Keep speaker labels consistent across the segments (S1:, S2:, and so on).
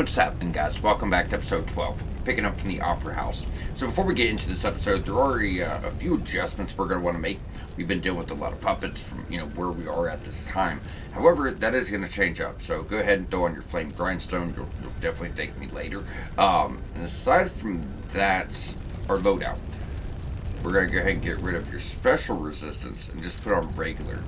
S1: What's happening, guys? Welcome back to episode 12, picking up from the Opera House. So before we get into this episode, there are a few adjustments we're going to want to make. We've been dealing with a lot of puppets from, where we are at this time. However, that is going to change up, so go ahead and throw on your flame grindstone. You'll definitely thank me later. And aside from that, our loadout. We're going to go ahead and get rid of your special resistance and just put on regular.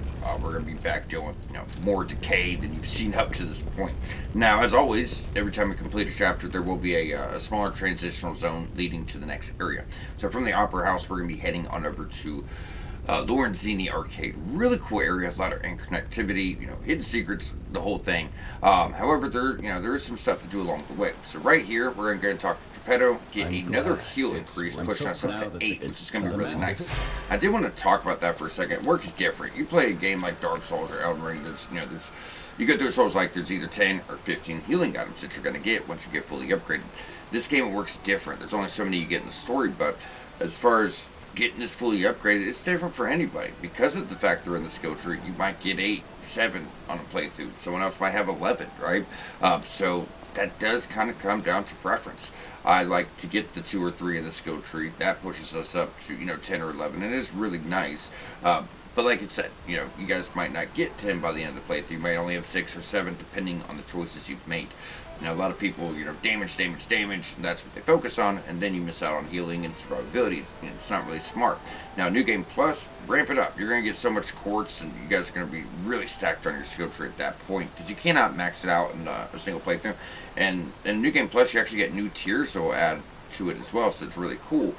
S1: We're going to be back dealing with more decay than you've seen up to this point. Now, as always, every time we complete a chapter, there will be a smaller transitional zone leading to the next area. So from the Opera House, we're going to be heading on over to lorenzini Arcade. Really cool area, a lot of interconnectivity, hidden secrets, the whole thing. However, there is some stuff to do along the way. So right here, we're going to talk to Geppetto, get another heal increase, pushing us up to 8, which is going to be really nice. I did want to talk about that for a second. It works different. You play a game like Dark Souls or Elden Ring, there's you go through Souls like there's either 10 or 15 healing items that you're going to get once you get fully upgraded. This game, it works different. There's only so many you get in the story, but as far as getting this fully upgraded, it's different for anybody. Because of the fact they're in the skill tree, you might get 8, 7 on a playthrough. Someone else might have 11, right? So that does kind of come down to preference. I like to get the 2 or 3 in the skill tree. That pushes us up to, 10 or 11. And it is really nice. But like I said, you guys might not get 10 by the end of the playthrough. You might only have 6 or 7, depending on the choices you've made. Now, a lot of people, damage, and that's what they focus on, and then you miss out on healing and survivability. It's not really smart. Now, New Game Plus, ramp it up. You're going to get so much quartz, and you guys are going to be really stacked on your skill tree at that point, because you cannot max it out in a single playthrough. And in New Game Plus, you actually get new tiers that will add to it as well, so it's really cool.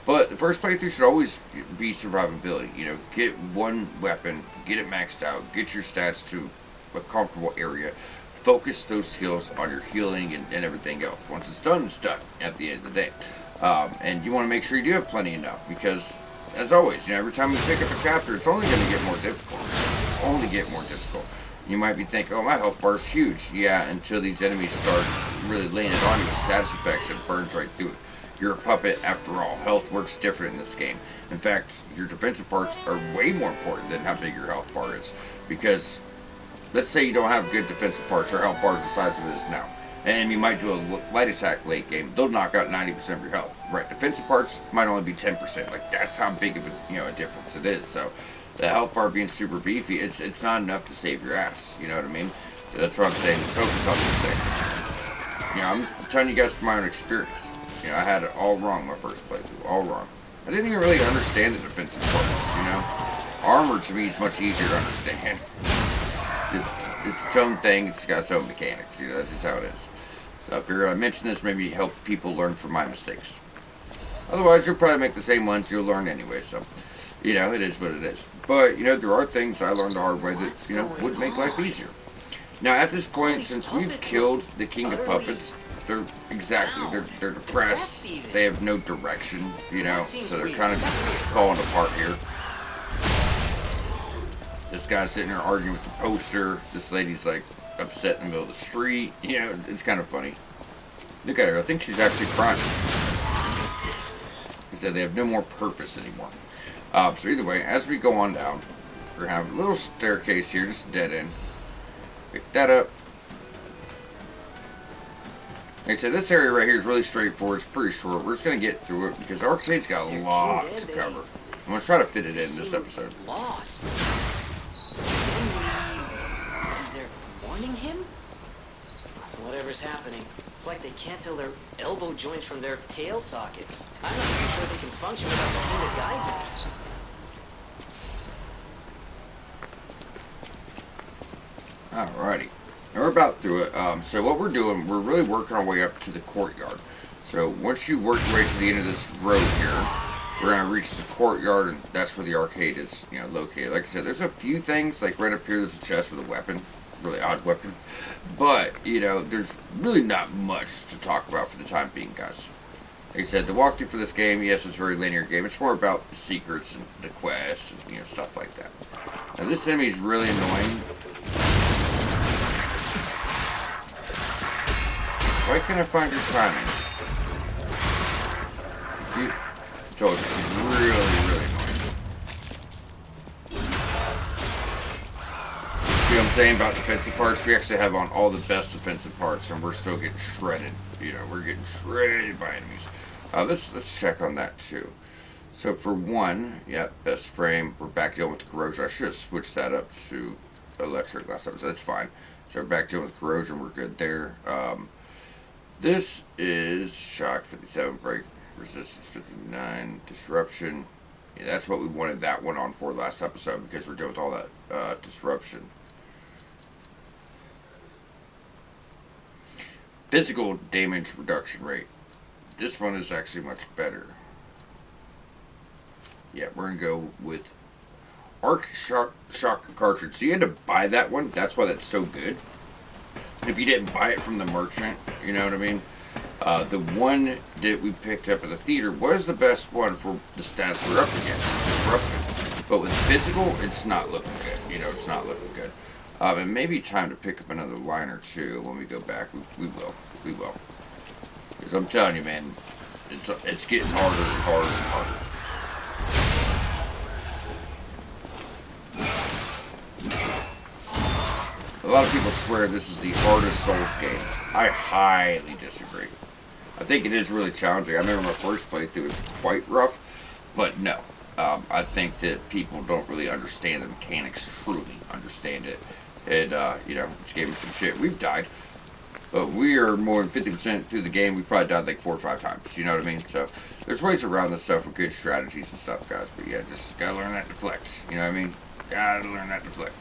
S1: But the first playthrough should always be survivability. Get one weapon, get it maxed out, get your stats to a comfortable area. Focus those skills on your healing and everything else. Once it's done at the end of the day. And you want to make sure you do have plenty enough, because, as always, every time you pick up a chapter, it's only going to get more difficult. Only get more difficult. You might be thinking, oh, my health bar is huge. Yeah, until these enemies start really laying it on you with status effects, it burns right through it. You're a puppet after all. Health works different in this game. In fact, your defensive parts are way more important than how big your health bar is. Because let's say you don't have good defensive parts, or health bar is the size of it is now. And you might do a light attack late game. They'll knock out 90% of your health. Right, defensive parts might only be 10%. Like, that's how big of a difference it is. So the health bar being super beefy, it's not enough to save your ass. You know what I mean? So that's what I'm saying. Focus on these things. I'm telling you guys from my own experience. I had it all wrong my first playthrough. All wrong. I didn't even really understand the defensive parts, Armor to me is much easier to understand. It's its own thing. It's got its own mechanics. That's just how it is. So if you're going to mention this, maybe help people learn from my mistakes. Otherwise, you'll probably make the same ones you'll learn anyway. So, it is what it is. But, there are things I learned the hard way that, would make life easier. Now, at this point, since we've killed the King of Puppets, they're depressed. They have no direction, so they're kind of falling apart here. This guy's sitting there arguing with the poster. This lady's like upset in the middle of the street. It's kind of funny. Look at her. I think she's actually crying. He said they have no more purpose anymore. So either way, as we go on down, we're going to have a little staircase here, just dead end. Pick that up. Like I said, this area right here is really straightforward. It's pretty short. We're just going to get through it because the arcade's got a lot to cover. I'm going to try to fit it in this episode.
S2: Lost. Is there warning him? Whatever's happening, it's like they can't tell their elbow joints from their tail sockets. I'm not even sure they can function without the thing to guide them.
S1: Alrighty. Now we're about through it. So what we're doing, we're really working our way up to the courtyard. So once you work your way to the end of this road here, we're going to reach the courtyard, and that's where the arcade is, located. Like I said, there's a few things, like right up here, there's a chest with a weapon. Really odd weapon. But, there's really not much to talk about for the time being, guys. Like I said, the walkthrough for this game, yes, it's a very linear game. It's more about the secrets and the quests and, stuff like that. Now, this enemy is really annoying. Why can't I find your timing? I told you, she's really, really annoying. See what I'm saying about defensive parts? We actually have on all the best defensive parts, and we're still getting shredded. You know, we're getting shredded by enemies. Let's check on that too. So for one, yeah, best frame. We're back dealing with corrosion. I should have switched that up to electric last time, so that's fine. So we're back dealing with corrosion. We're good there. This is shock 57, break resistance 59, disruption. Yeah, that's what we wanted that one on for last episode because we're dealing with all that disruption. Physical damage reduction rate. This one is actually much better. Yeah, we're gonna go with Arc Shock cartridge. So you had to buy that one. That's why that's so good. If you didn't buy it from the merchant, you know what I mean. The one that we picked up at the theater was the best one for the stats we're up against. Disruption. But with physical, it's not looking good. You know, it's not looking good. It may be time to pick up another line or two when we go back. We will. We will. Because I'm telling you, man, it's getting harder and harder and harder. A lot of people swear this is the hardest Souls game. I highly disagree. I think it is really challenging. I remember my first playthrough was quite rough, but no. I think that people don't really understand the mechanics, truly understand it. And, you know, just gave me some shit. We've died, but we are more than 50% through the game. We probably died like 4 or 5 times, you know what I mean? So, there's ways around this stuff with good strategies and stuff, guys. But yeah, just gotta learn that deflect, you know what I mean? Gotta learn that deflect.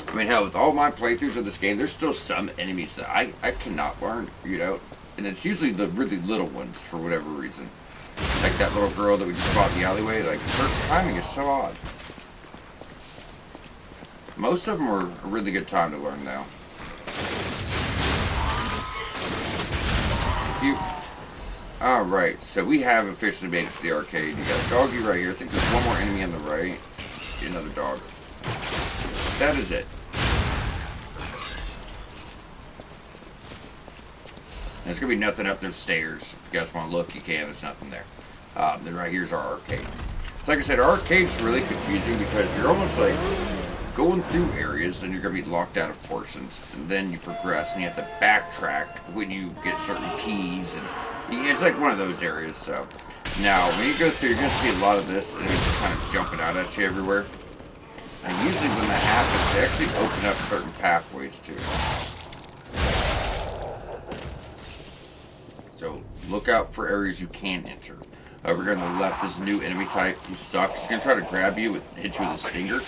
S1: I mean, hell, with all my playthroughs of this game, there's still some enemies that I cannot learn, you know? And it's usually the really little ones, for whatever reason. Like that little girl that we just fought in the alleyway, like, her timing is so odd. Most of them are a really good time to learn, though. Alright, so we have officially made it to the arcade. You got a doggy right here. I think there's one more enemy on the right. Another dog. That is it. There's going to be nothing up those stairs. If you guys want to look, you can. There's nothing there. Then right here's our arcade. So like I said, our arcade's really confusing because you're almost like going through areas and you're going to be locked out of portions. And then you progress and you have to backtrack when you get certain keys. And it's like one of those areas. So now, when you go through, you're going to see a lot of this. And it's just kind of jumping out at you everywhere. And usually when that happens, they actually open up certain pathways too. So look out for areas you can enter. Over here on the left is a new enemy type. He sucks. He's gonna try to grab you and hit you with a stinger.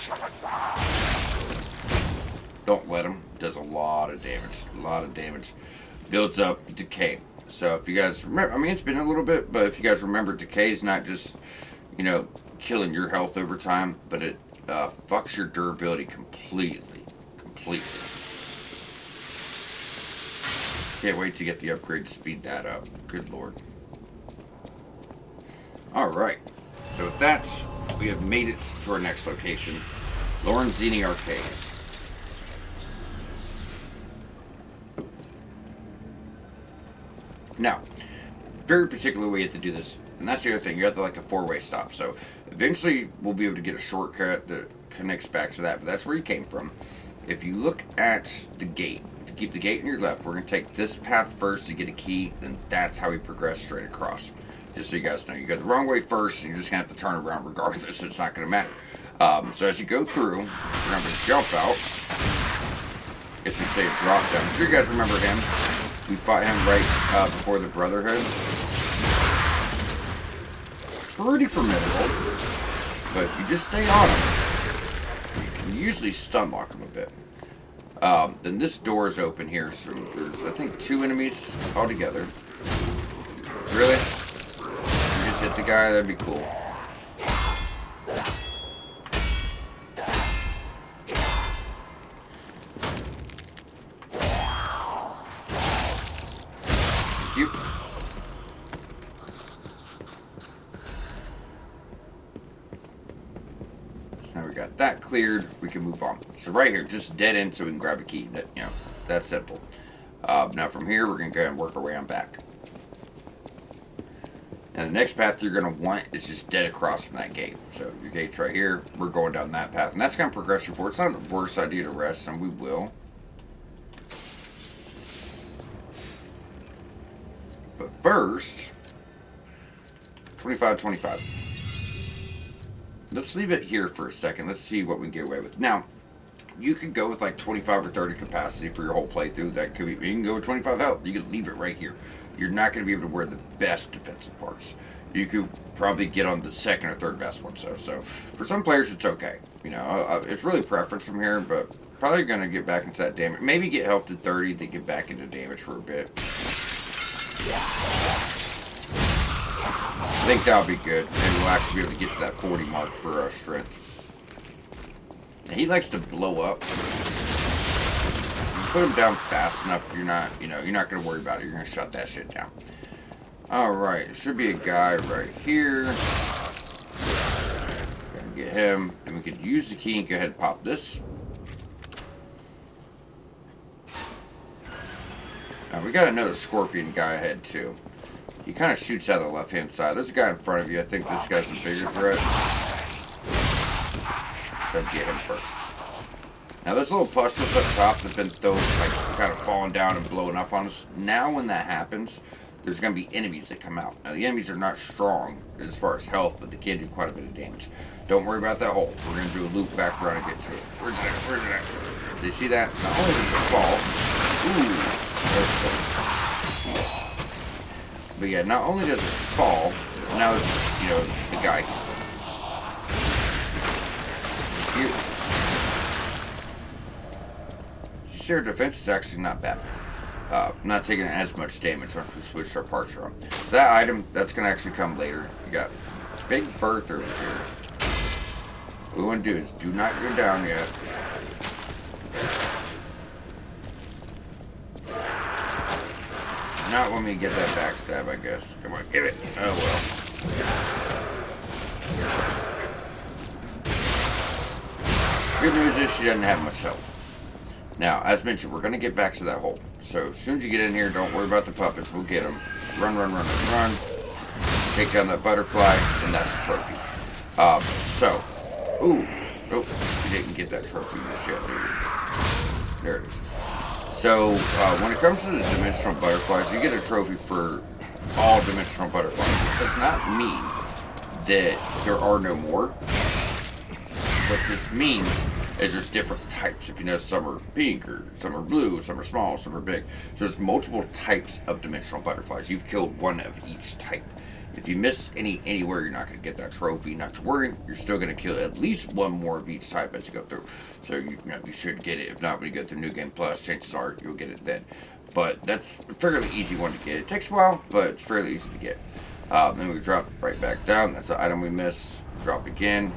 S1: Don't let him. Does a lot of damage. A lot of damage. Builds up decay. So if you guys remember, I mean, it's been a little bit, but if you guys remember, decay is not just, you know, killing your health over time, but it fucks your durability completely. Can't wait to get the upgrade to speed that up. Good lord. Alright. So with that, we have made it to our next location. Lorenzini Arcade. Now, very particular way you have to do this. And that's the other thing. You have to like a 4-way stop. So eventually we'll be able to get a shortcut that connects back to that. But that's where you came from. If you look at the gate, if you keep the gate in your left, we're going to take this path first to get a key. Then that's how we progress straight across. Just so you guys know. You go the wrong way first, and you're just going to have to turn around regardless. It's not going to matter. So as you go through, we're going to jump out. I guess we say a drop down. I'm sure you guys remember him. We fought him right before the Brotherhood. Pretty formidable. But if you just stay on him, you can usually stun lock him a bit. Then this door is open here, so there's, I think, 2 enemies altogether. Really? You just hit the guy? That'd be cool. You. So now we got that cleared. We can move on. So right here, just dead end, so we can grab a key. That, you know, that's simple. Now from here, we're gonna go and work our way on back. Now the next path you're going to want is just dead across from that gate. So your gate's right here. We're going down that path. And that's going to progress you forward. It's not the worst idea to rest, and we will. But first, 25, 25. Let's leave it here for a second. Let's see what we can get away with. Now, you could go with like 25 or 30 capacity for your whole playthrough. That could be. You can go with 25 health. You could leave it right here. You're not going to be able to wear the best defensive parts. You could probably get on the second or third best one. So for some players, it's okay. You know, it's really preference from here, but probably going to get back into that damage. Maybe get health to 30 to get back into damage for a bit. I think that'll be good. Maybe we'll actually be able to get to that 40 mark for our strength. And he likes to blow up. You put him down fast enough, you're not going to worry about it. You're going to shut that shit down. Alright, there should be a guy right here. Gonna get him. And we could use the key and go ahead and pop this. We got another scorpion guy ahead too. He kind of shoots out of the left-hand side. There's a guy in front of you. I think this guy's a bigger threat. So get him first. Now, those little pustules up top have been those, like, kind of falling down and blowing up on us. Now, when that happens, there's going to be enemies that come out. Now, the enemies are not strong as far as health, but they can do quite a bit of damage. Don't worry about that hole. We're going to do a loop back around and get to it. Where's that? Where's that? Did you see that? Not only does it fall. Ooh. That's cool. But yeah, not only does it fall, now it's, you know, the guy here. Sheer defense is actually not bad. Not taking as much damage once we switch our parts around. So that item, that's going to actually come later. You got Big Bertha over here. What we want to do is do not go down yet. Not when we get that backstab, I guess. Come on, give it. Oh, well. Good news is she doesn't have much health. Now, as mentioned, we're going to get back to that hole. So, as soon as you get in here, don't worry about the puppets. We'll get them. Run, run, run, run, run. Take down that butterfly, and that's the trophy. Ooh. Oh, you didn't get that trophy just yet, did you? There it is. So, when it comes to the dimensional butterflies, you get a trophy for all dimensional butterflies. It does not mean that there are no more. What this means is there's different types. If you know, some are pink, or some are blue, some are small, some are big. So there's multiple types of dimensional butterflies. You've killed one of each type. If you miss anywhere, you're not going to get that trophy. Not to worry, you're still going to kill at least one more of each type as you go through. So you should get it. If not, when you go through New Game Plus, chances are you'll get it then. But that's a fairly easy one to get. It takes a while, but it's fairly easy to get. Then we drop right back down. That's the item we missed. Drop again.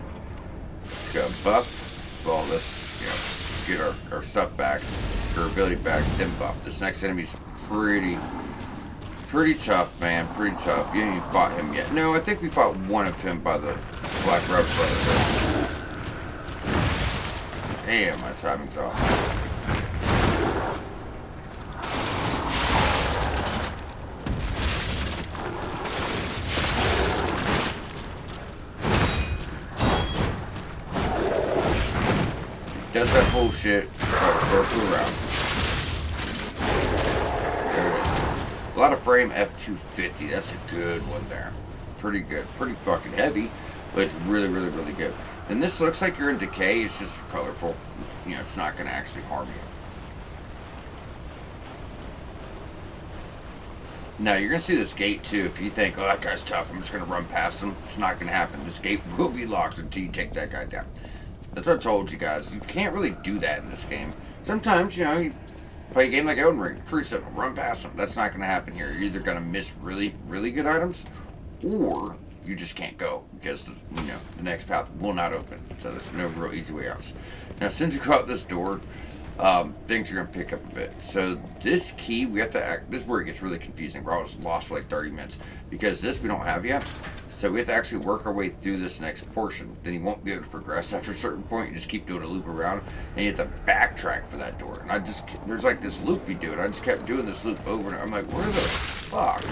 S1: Got buff. Well, let's get our stuff back, our ability back, then buff. This next enemy's pretty tough, man. Pretty tough. You ain't even fought him yet. No, I think we fought one of him by the Black Rubber Brothers. Damn, my timing's off. Does that bullshit, circle around. There it is. A lot of frame F250. That's a good one there. Pretty good. Pretty fucking heavy, but it's really, really, really good. And this looks like you're in decay. It's just colorful. You know, it's not going to actually harm you. Now, you're going to see this gate, too. If you think, oh, that guy's tough, I'm just going to run past him. It's not going to happen. This gate will be locked until you take that guy down. That's what I told you guys. You can't really do that in this game. Sometimes, you know, you play a game like Elden Ring. True stuff. Run past them. That's not going to happen here. You're either going to miss really, really good items, or you just can't go because the next path will not open. So there's no real easy way out. Now, since you go out this door, things are going to pick up a bit. So this key, we have to act. This is where it gets really confusing. We're always lost for like 30 minutes because this we don't have yet. So we have to actually work our way through this next portion. Then you won't be able to progress after a certain point. You just keep doing a loop around, and you have to backtrack for that door. And there's like this loop you do, and I just kept doing this loop over and over. I'm like, where the fuck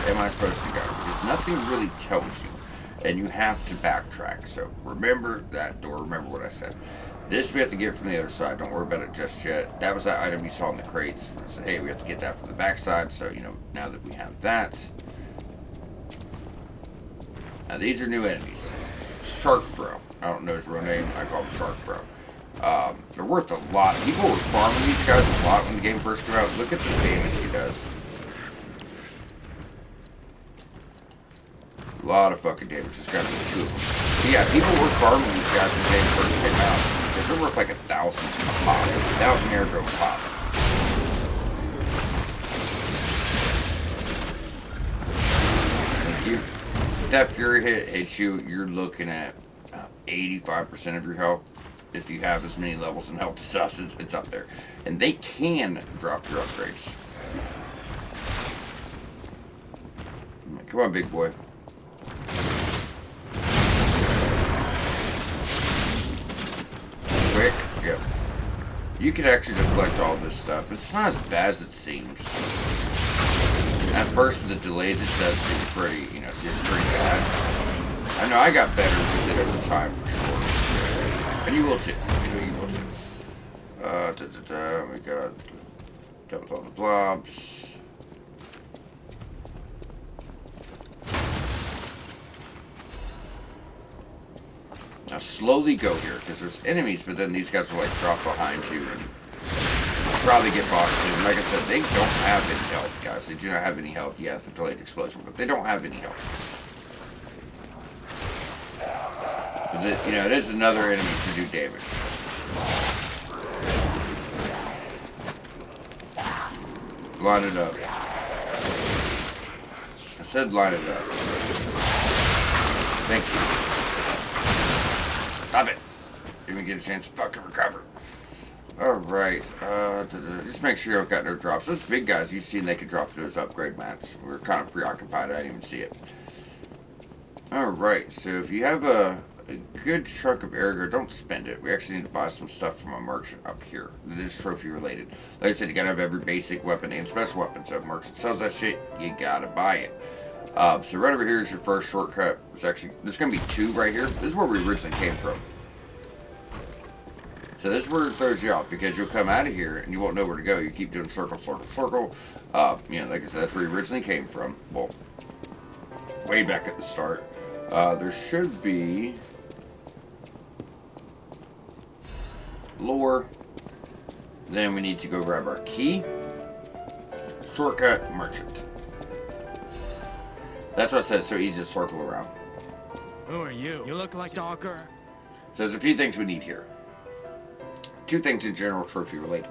S1: am I supposed to go? Because nothing really tells you, and you have to backtrack. So remember that door. Remember what I said. This we have to get from the other side. Don't worry about it just yet. That was that item you saw in the crates. I said, hey, we have to get that from the back side. So, now that we have that. Now, these are new enemies. Shark Bro. I don't know his real name. I call him Shark Bro. They're worth a lot. People were farming these guys a lot when the game first came out. Look at the damage he does. A lot of fucking damage. Just got to be two of them. But yeah, people were farming these guys when the game first came out. Because they're worth like 1,000 pop. 1,000 airdrome pop. Thank you. If that Fury hit hits you, you're looking at 85% of your health. If you have as many levels in health as us, it's up there. And they can drop your upgrades. Come on, big boy. Quick. Yep. You could actually just collect all this stuff. It's not as bad as it seems. At first, with the delays, it does seem pretty, it's pretty bad. I know I got better with it over time, for sure. And you will too. You will too. We got done with all the blobs. Now slowly go here, because there's enemies, but then these guys will like drop behind you and probably get boxed in. Like I said, they don't have any health, guys. They do not have any health. Yeah, the delayed explosion, but they don't have any health. But it is another enemy to do damage. Line it up. I said line it up. Thank you. Stop it. Didn't even get a chance to fucking recover. Alright. Just make sure you don't got no drops. Those big guys you've seen, they could drop those upgrade mats. We were kind of preoccupied. I didn't even see it. Alright. So if you have a good chunk of air, don't spend it. We actually need to buy some stuff from a merchant up here. It is trophy related. Like I said, you gotta have every basic weapon and special weapon. So if a merchant sells that shit, you gotta buy it. So right over here is your first shortcut. There's going to be two right here. This is where we originally came from. So this is where it throws you off, because you'll come out of here and you won't know where to go. You keep doing circle, circle, circle. Like I said, that's where you originally came from. Well, way back at the start. There should be lore. Then we need to go grab our key. Shortcut, merchant. That's what I said, it's so easy to circle around.
S3: Who are you? You look like Stalker.
S1: So there's a few things we need here. Two things in general trophy related.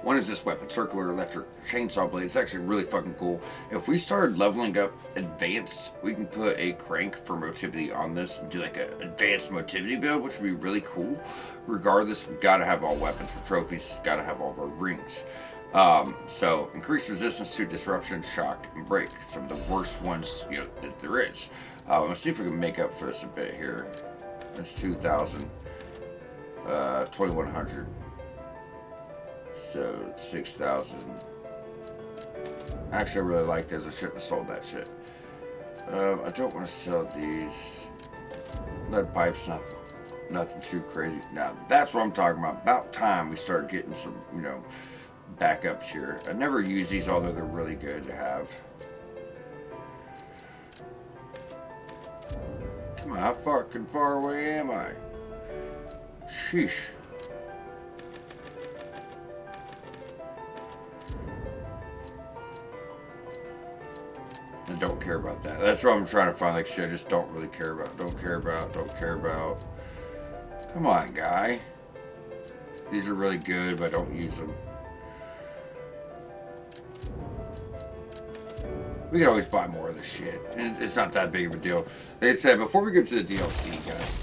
S1: One is this weapon, circular electric chainsaw blade. It's actually really fucking cool. If we started leveling up advanced, we can put a crank for motivity on this and do like an advanced motivity build, which would be really cool. Regardless, we've got to have all weapons for trophies. Got to have all of our rings. So increased resistance to disruption, shock, and break. Some of the worst ones, that there is. Let's see if we can make up for this a bit here. That's 2,000. 2,100. So 6,000. Actually, I really like this. I shouldn't have sold that shit. I don't want to sell these. Lead pipes, nothing too crazy. Now that's what I'm talking about. About time we start getting some, backups here. I never use these, although they're really good to have. Come on, how fucking far away am I? Sheesh. I don't care about that. That's what I'm trying to find, like shit I just don't really care about. Don't care about. Come on, guy. These are really good, but I don't use them. We can always buy more of this shit. It's not that big of a deal. Like I said, before we go to the DLC, guys,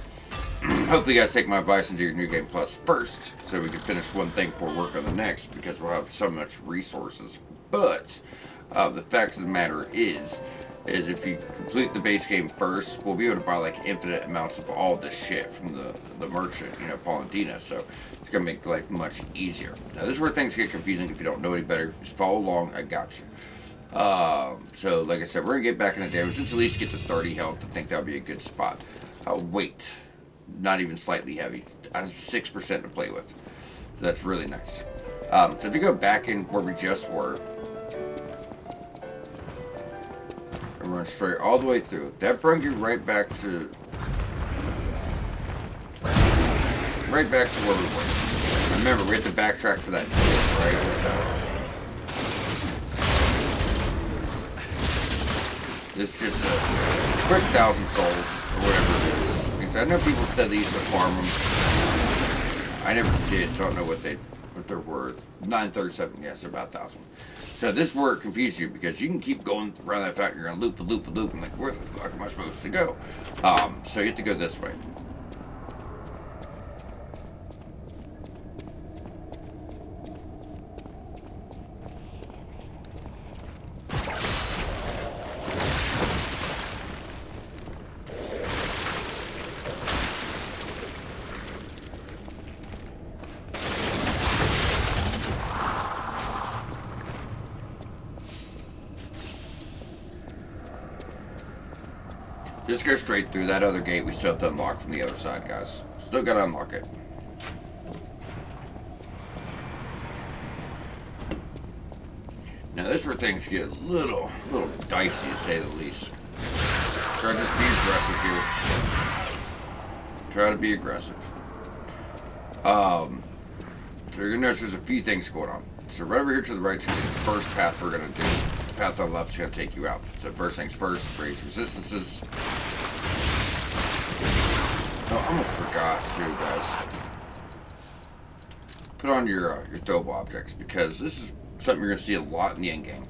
S1: hopefully you guys take my advice and do your New Game Plus first, so we can finish one thing before work on the next, because we'll have so much resources. But the fact of the matter is, is if you complete the base game first, we'll be able to buy like infinite amounts of all this shit from the merchant, you know, Paul and Dina. So it's gonna make life much easier. Now this is where things get confusing if you don't know any better. Just follow along. I got you. So like I said, we're gonna get back in the damage. Let's at least get to 30 health. I think that would be a good spot. Weight, not even slightly heavy. I have 6% to play with. So that's really nice. So if you go back in where we just were, and run straight all the way through, that brings you right back to where we were. Remember, we have to backtrack for that door, right? So it's just a quick 1,000 souls or whatever it is. Because I know people said they used to farm them. I never did, so I don't know what they're worth. 937, yes, they're about 1,000. So this is where it confuses you because you can keep going around that fact. You're gonna loop and loop and loop, and like, where the fuck am I supposed to go? So you have to go this way. Just go straight through that other gate. We still have to unlock from the other side, guys. Still gotta unlock it. Now this is where things get a little dicey, to say the least. Try to just be aggressive here. Try to be aggressive. So you're gonna notice there's a few things going on. So right over here to the right is gonna be the first path we're gonna do. The path on the left is gonna take you out. So first things first, raise resistances. Oh, I almost forgot too, guys. Put on your throw objects because this is something you're gonna see a lot in the end game.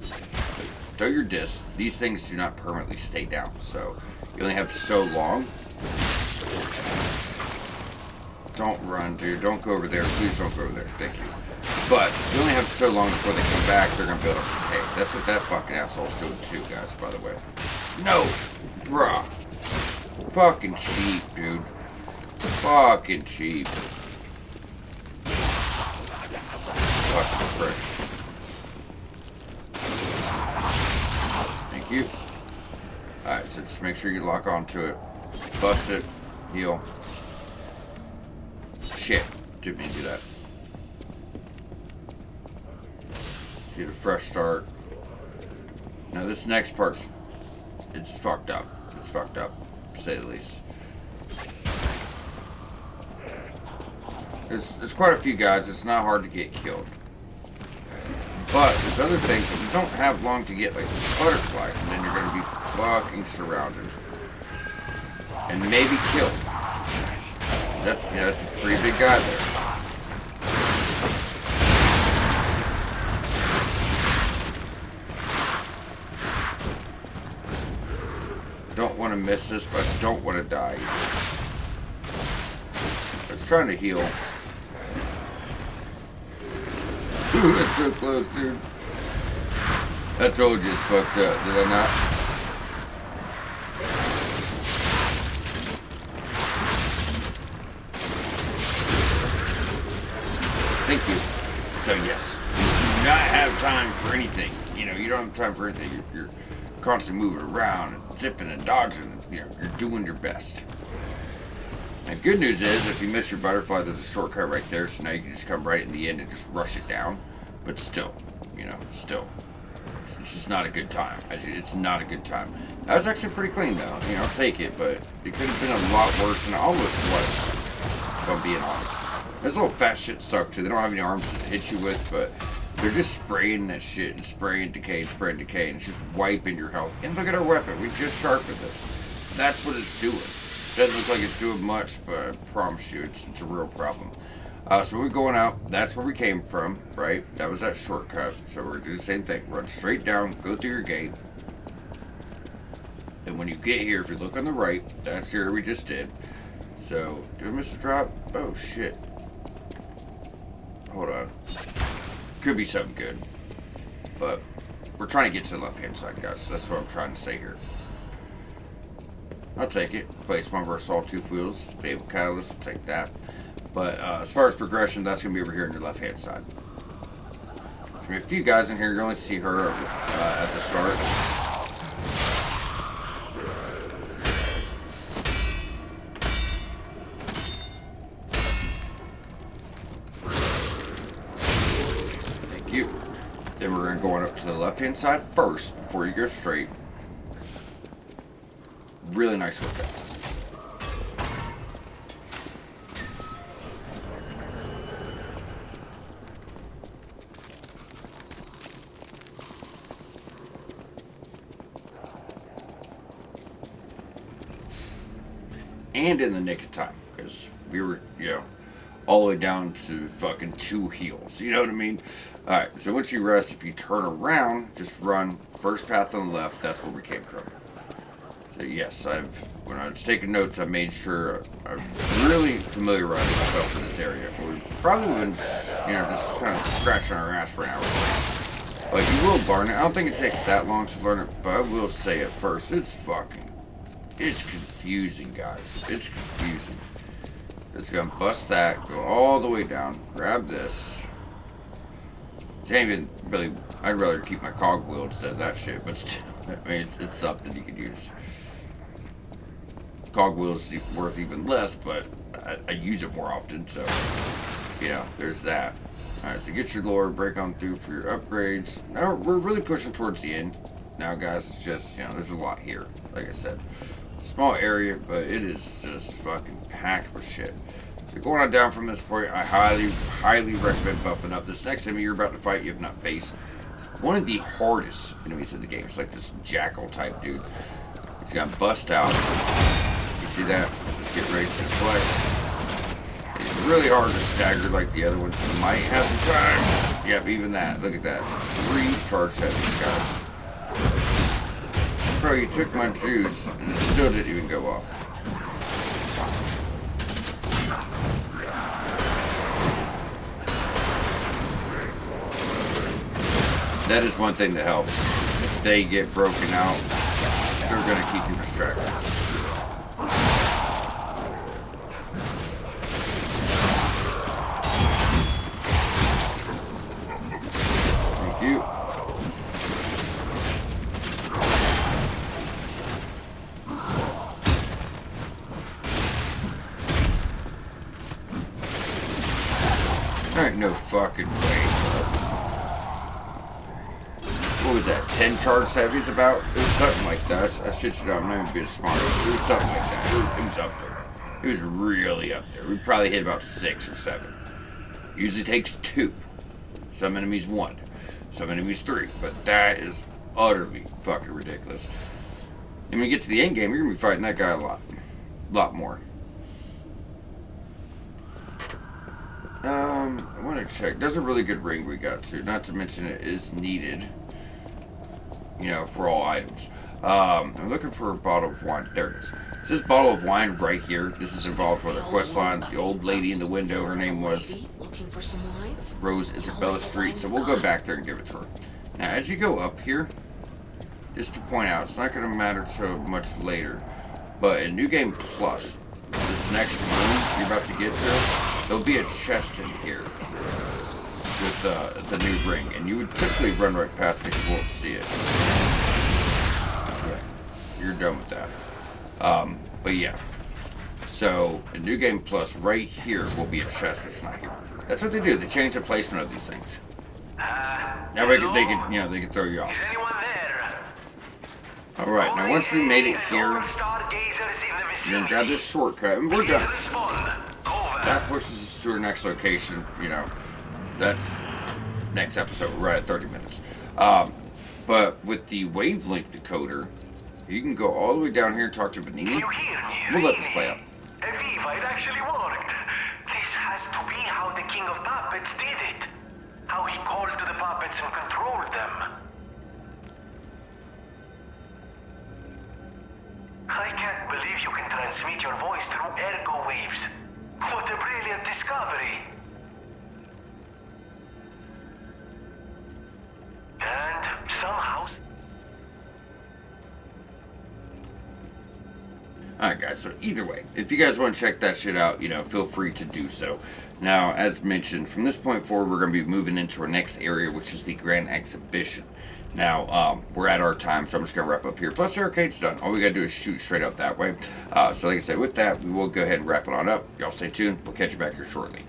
S1: Throw your discs. These things do not permanently stay down, so you only have so long. Don't run, dude. Don't go over there. Please don't go over there. Thank you. But you only have so long before they come back. They're gonna build up decay. That's what that fucking asshole's doing too, guys. By the way. No, bruh. Fucking cheap, dude. Fucking cheap. Fucking frick. Thank you. Alright, so just make sure you lock onto it. Bust it. Heal. Shit. Didn't mean to do that. Get a fresh start. Now this next part's it's fucked up. It's fucked up, to say the least. There's quite a few guys. It's not hard to get killed. But there's other things that you don't have long to get, like the butterfly, and then you're going to be fucking surrounded. And maybe killed. That's a pretty big guy there. Don't want to miss this, but I don't want to die. I was trying to heal. Ooh, that's so close, dude. I told you it's fucked up, did I not? Thank you. So yes, you do not have time for anything. You know, you don't have time for anything. You're constantly moving around and zipping and dodging. And, you know, you're doing your best. And good news is, if you miss your butterfly, there's a shortcut right there. So now you can just come right in the end and just rush it down. But still, you know, it's just not a good time. It's not a good time. That was actually pretty clean though. You know, I'll take it, but it could have been a lot worse than it almost was. If I'm being honest. Those little fat shit suck too. They don't have any arms to hit you with, but they're just spraying that shit and spraying decay, and it's just wiping your health. And look at our weapon. We just sharpened this. That's what it's doing. Doesn't look like it's doing much, but I promise you, it's a real problem. So we're going out. That's where we came from, right? That was that shortcut. So we're gonna do the same thing. Run straight down, go through your gate. And when you get here, if you look on the right, that's here we just did. So, did I miss a drop? Oh, shit. Hold on. Could be something good. But, we're trying to get to the left-hand side, guys. So that's what I'm trying to say here. I'll take it. Place one of our sawtooth wheels. Stable catalyst. We'll take that. But as far as progression, that's going to be over here on your left-hand side. There's going to be a few guys in here. You're going to see her at the start. Thank you. Then we're going to go on up to the left-hand side first before you go straight. Really nice workout. And in the nick of time, because we were, all the way down to fucking 2 heals. You know what I mean? Alright, so once you rest, if you turn around, just run first path on the left. That's where we came from. So yes, when I was taking notes, I made sure I really familiarized myself with this area. We've probably been, just kind of scratching our ass for an hour. But you will learn it. I don't think it takes that long to learn it, but I will say at first, it's confusing, guys. It's confusing. Just gonna bust that, go all the way down, grab this. Can't even really, I'd rather keep my cogwheel instead of that shit, but still, I mean, it's something you could use. Cogwheel is worth even less, but I use it more often, so, there's that. Alright, so get your lore, break on through for your upgrades. Now, we're really pushing towards the end. Now, guys, it's just, there's a lot here, like I said. Small area, but it is just fucking packed with shit. So going on down from this point, I highly recommend buffing up. This next enemy you're about to fight, you have not faced. It's one of the hardest enemies in the game. It's like this jackal type dude. He's gonna bust out. You see that? Just get ready to deflect. It's really hard to stagger like the other ones. You might have some time. Yep, even that. Look at that. 3 charge heavies, guys. Bro, you took my juice and it still didn't even go off. That is one thing that helps. If they get broken out, they're going to keep you distracted. Thank you. There ain't no fucking way. What was that? 10 charge heavies about? It was something like that. I shit you not, I'm not even being smart. It was something like that. It was up there. It was really up there. We probably hit about 6 or 7. Usually takes 2. Some enemies 1. Some enemies 3. But that is utterly fucking ridiculous. And when you get to the end game, you're gonna be fighting that guy a lot more. I want to check. There's a really good ring we got to. Not to mention it is needed, for all items. I'm looking for a bottle of wine. There it is. So this bottle of wine right here. This is involved with our quest line. The old lady in the window. Her name was
S2: Looking for some wine?
S1: Rose Isabella Street. So we'll go back there and give it to her. Now, as you go up here, just to point out, it's not going to matter so much later, but in New Game Plus, this next room you're about to get to, there'll be a chest in here with the new ring, and you would typically run right past it if you won't see it. Yeah, you're done with that. But yeah, so in New Game Plus, right here will be a chest that's not here. That's what they do. They change the placement of these things. Now they can throw you off.
S4: Is anyone there?
S1: All right, now once we made it here, you're gonna grab this shortcut, and we're done. That pushes us to our next location. That's next episode. We're right at 30 minutes. But with the wavelength decoder, you can go all the way down here and talk to Vanini. We'll let this play out.
S4: Viva, it actually worked. This has to be how the King of Puppets did it. How he called to the puppets and controlled them. I can't believe you can transmit your voice through ergo waves. What a brilliant discovery. And somehow
S1: Alright, guys, so either way, if you guys want to check that shit out, feel free to do so. Now, as mentioned, from this point forward, we're going to be moving into our next area, which is the Grand Exhibition. Now, we're at our time, so I'm just going to wrap up here. Plus, the arcade's done. All we got to do is shoot straight out that way. So, like I said, with that, we will go ahead and wrap it on up. Y'all stay tuned. We'll catch you back here shortly.